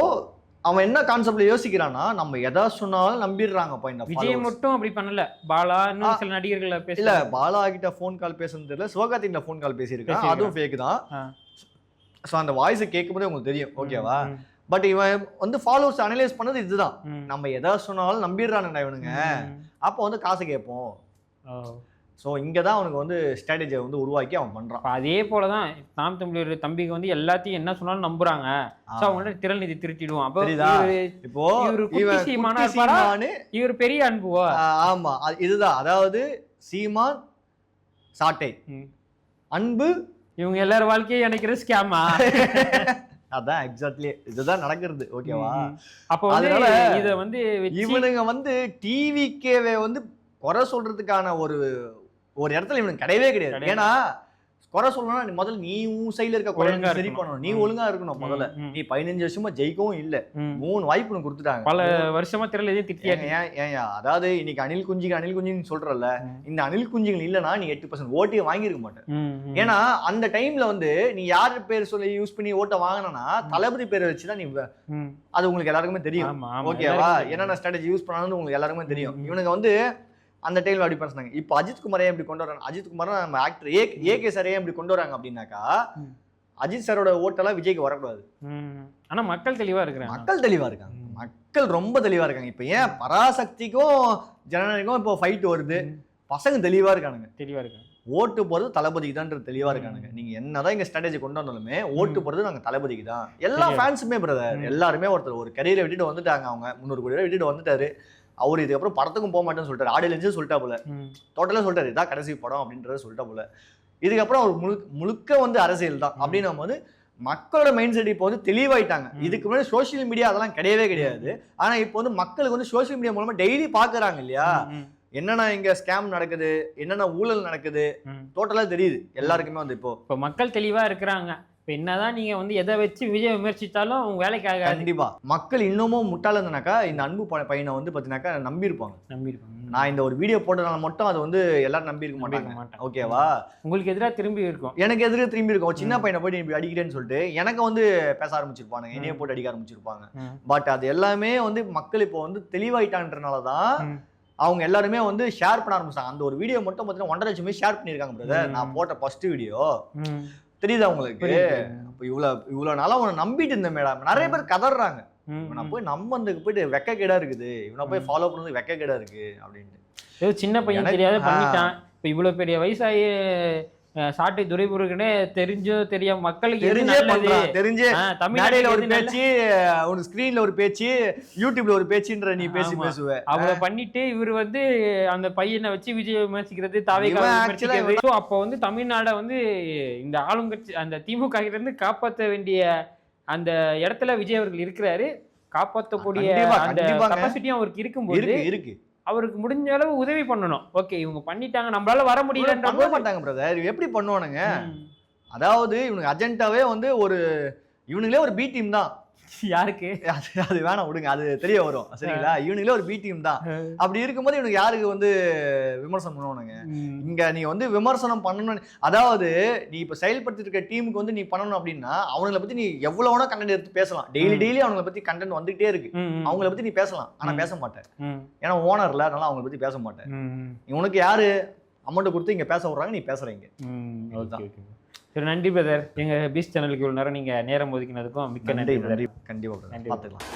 அவன் என்ன கான்செப்ட்ல யோசிக்கிறான்னா, நம்ம எதா சொன்னாலும் நம்பிடுறாங்க. விஜய் மட்டும் அப்படி பண்ணல, பாலா இன்னும் சில நடிகர்களை இல்ல, பாலா கிட்ட ஃபோன் கால் பேசுறது தெரியல, சிவகார்த்திகிட்ட ஃபோன் கால் பேசியிருக்கான், அதுவும் ஃபேக் தான். ஸோ அந்த வாய்ஸை கேட்கும்போதே உங்களுக்கு தெரியும். ஓகேவா? பட் இவன் வந்து ஃபாலோவர்ஸ் அனலைஸ் பண்ணது இதுதான், நம்ம எதாவது சொன்னாலும் நம்பிடுறானுங்க இவனுங்க, அப்போ வந்து காசு கேட்போம். ஸோ இங்கே தான் அவனுக்கு வந்து ஸ்ட்ராட்டஜியை வந்து உருவாக்கி அவன் பண்ணுறான். அதே போல தான் நாம் தமிழர் தம்பிக்கு வந்து எல்லாத்தையும் என்ன சொன்னாலும் நம்புறாங்க. ஸோ அவங்கள்ட்ட திரள் நிதி திருட்டிடுவான். அப்போ இப்போ இவர் பெரிய அன்புவா? ஆமா, இதுதான். அதாவது சீமான் சாட்டை, அன்பு, இவங்க எல்லாரும் வாழ்க்கையை நினைக்கிற ஸ்கேமா? அதான் எக்ஸாக்ட்லி இதுதான் நடக்கிறது. ஓகேவா? அப்போ இத வந்து இவனுங்க வந்து டிவிக்கேவை வந்து குறை சொல்றதுக்கான ஒரு இடத்துல இவனுக்கு கிடையவே கிடையாது. ஏன்னா குறை சொல்லணும்னா முதல்ல நீ உன் சைடுல இருக்க குறை சரி பண்ணணும், நீ ஒழுங்கா இருக்கணும். முதல்ல நீ 15 வருஷமா ஜெயிக்கவும் இல்ல, 3 வாய்ப்பு உனக்கு கொடுத்துட்டாங்க, பல வருஷமா தெரியல திட்டியாங்க. ஏன் அதாவது இன்னைக்கு அணில் குஞ்சுன்னு சொல்றல, இந்த அணில் குஞ்சுகள் இல்லைன்னா நீ 8% ஓட்டே வாங்கியிருக்க மாட்டேன். ஏன்னா அந்த டைம்ல வந்து நீ யாரு பேர் சொல்லி யூஸ் பண்ணி ஓட்ட வாங்கினா தளபதி பேரை வச்சுதான் நீ, அது உங்களுக்கு எல்லாருக்குமே தெரியும். ஓகேவா? என்னென்ன ஸ்ட்ராட்டஜி யூஸ் பண்ணாலும் உங்களுக்கு எல்லாருக்குமே தெரியும். இவனுக்கு வந்து அந்த டைம்ல அப்படி பேசினாங்க. இப்போ அஜித் குமாரே எப்படி கொண்டு வராங்க, அஜித் குமார் நம்ம ஆக்டர் ஏகே சாரே எப்படி கொண்டு வராங்க அப்படின்னாக்கா, அஜித் சாரோட ஓட்டெல்லாம் விஜய்க்கு வரக்கூடாது. ஆனா மக்கள் தெளிவா இருக்காங்க, மக்கள் ரொம்ப தெளிவா இருக்காங்க. இப்போ ஏன் பராசக்திக்கும் ஜனநாயகம் இப்போ ஃபைட் வருது, பசங்க தெளிவா இருக்கானுங்க. ஓட்டு போறது தளபதிக்கு தான் தெளிவா இருக்கானுங்க. நீங்க என்னதான் இங்க ஸ்ட்ராட்டஜி கொண்டு வந்தாலுமே ஓட்டு போறது நாங்க தளபதிக்கு தான். எல்லா ஃபேன்ஸுமே பிரதர் எல்லாருமே ஒரு கரியரை விட்டுட்டு வந்துட்டாங்க. அவங்க 300 கோடி ரூபாய் விட்டுட்டு வந்துட்டாரு. அவர் இதுக்கப்புறம் படத்துக்கும் போக மாட்டேன்னு சொல்லிட்டாரு, ஆடியன்ஸும் சொல்லிட்டா போல, டோட்டலாக சொல்லிட்டாரு இதான் கடைசி படம் அப்படின்றத சொல்லிட்டா போல. இதுக்கப்புறம் அவர் முழுக்க வந்து அரசியல் தான் அப்படின்னும் போது மக்களோட மைண்ட் செட் இப்போ வந்து தெளிவாயிட்டாங்க. இதுக்கு முன்னாடி சோசியல் மீடியா அதெல்லாம் கிடையவே கிடையாது. ஆனா இப்போ வந்து மக்களுக்கு வந்து சோசியல் மீடியா மூலமா டெய்லி பாக்குறாங்க இல்லையா, என்னென்ன இங்க ஸ்கேம் நடக்குது, என்னென்ன ஊழல் நடக்குது, டோட்டலா தெரியுது எல்லாருக்குமே. வந்து இப்போ மக்கள் தெளிவா இருக்கிறாங்க. இப்போ என்னதான் நீங்க வந்து எதை வச்சு விஜய் விமர்சித்தாலும் அவங்க வேலைக்கு ஆகாது. கண்டிப்பா மக்கள் இன்னமும் முட்டாள இருந்தானாக்கா இந்த அன்பு பையனை வந்து பார்த்தீங்கன்னாக்கா நம்பியிருப்பாங்க. நம்பியிருப்பாங்க. நான் இந்த ஒரு வீடியோ போட்டதுனால மட்டும் அது வந்து எல்லாரும் நம்பியிருக்க மாட்டாங்க. ஓகேவா? உங்களுக்கு எதிராக திரும்பி இருக்கும். எனக்கு எதிராக திரும்பி இருக்கும். ஒரு சின்ன பையனை போய் நீ அடிக்கிறேன்னு சொல்லிட்டு எனக்கு வந்து பேச ஆரம்பிச்சிருப்பாங்க, என்னைய போட்டு அடிக்க ஆரம்பிச்சிருப்பாங்க. பட் அது எல்லாமே வந்து மக்கள் இப்போ வந்து தெளிவாயிட்டான்றனால தான் அவங்க எல்லாருமே வந்து ஷேர் பண்ண ஆரம்பிச்சாங்க. அந்த ஒரு வீடியோ மட்டும் பார்த்தீங்கன்னா 1.5 லட்சம் ஷேர் பண்ணியிருக்காங்க பிரதர். நான் போட்ட ஃபர்ஸ்ட் வீடியோ தெரியுதா உங்களுக்கு? இப்போ இவ்வளவு நாளா உன்னை நம்பிட்டு இருந்தேன் மேடம். நிறைய பேர் கதறாங்க, நான் போய் நம்பதுக்கு போயிட்டு வெக்கக்கேடா இருக்குது, இவனை போய் ஃபாலோ பண்ணது வெக்கக்கேடா இருக்கு அப்படின்ட்டு. ஏதோ சின்ன பையன் தெரியாத பண்ணிட்டான். இப்போ இவ்வளவு பெரிய வயசாகி சாட்டை துரைமுருகனே தெரிஞ்சோ தெரியாம மக்களுக்கு தெரிஞ்சே தமிழ்நாடுல ஒரு பேச்சு, ஒரு ஸ்கிரீன்ல ஒரு பேச்சு, யூடியூப்ல ஒரு பேச்சுன்ற நீ பேசுவ. அவளை பண்ணிட்டு இவர் வந்து அந்த பையனை வச்சு விஜய் விமர்சிக்கிறது, தாவேக்காவை விமர்சிக்கிறது. ஸோ அப்போ வந்து தமிழ்நாடை வந்து இந்த ஆளுங்கட்சி அந்த திமுக கிட்ட இருந்து காப்பாற்ற வேண்டிய அந்த இடத்துல விஜய் அவர்கள் இருக்கிறாரு. காப்பாற்றக்கூடிய அந்த கெப்பாசிட்டியும் அவருக்கு இருக்கும்போது இருக்கு. அவருக்கு முடிஞ்ச அளவு உதவி பண்ணணும். ஓகே இவங்க பண்ணிட்டாங்க, நம்மளால வர முடியலன்ற பண்ண மாட்டாங்க பிரதர். எப்படி பண்ணுவானுங்க? அதாவது இவனுக்கு அஜெண்டாவே வந்து இவனுங்களே ஒரு பி டீம் தான். யாருக்கு அது வேணாம் விடுங்க, அது தெரிய வரும் சரிங்களா? இவனுங்களே ஒரு பி டீம் தான். அப்படி இருக்கும்போது இவனுக்கு யாருக்கு வந்து விமர்சனம் பண்ணுவானுங்க? இங்க நீ வந்து விமர்சனம் பண்ணணும், அதாவது நீ இப்ப செயல்படுத்திட்டு இருக்க டீமுக்கு வந்து நீ பண்ணணும் அப்படின்னா அவங்களை பத்தி நீ எவ்வளவு கண்டென்ட் எடுத்து பேசலாம். டெய்லி அவங்களை பத்தி கண்டென்ட் வந்துகிட்டே இருக்கு. அவங்களை பத்தி நீ பேசலாம், ஆனா பேச மாட்டேன். ஏன்னா ஓனர்ல, அதனால அவங்களை பத்தி பேச மாட்டேன். உனக்கு யாரு அமௌண்ட் கொடுத்து இங்க பேச விடுறாங்க, நீ பேசுறீங்க. சரி, நன்றி பிரதர். எங்க பீச் சேனலுக்கு இவ்வளவு நேரம் நீங்க நேரம் ஒதுக்கினதுக்கும் மிக்க நன்றி. கண்டிப்பா பார்த்துக்கலாம்.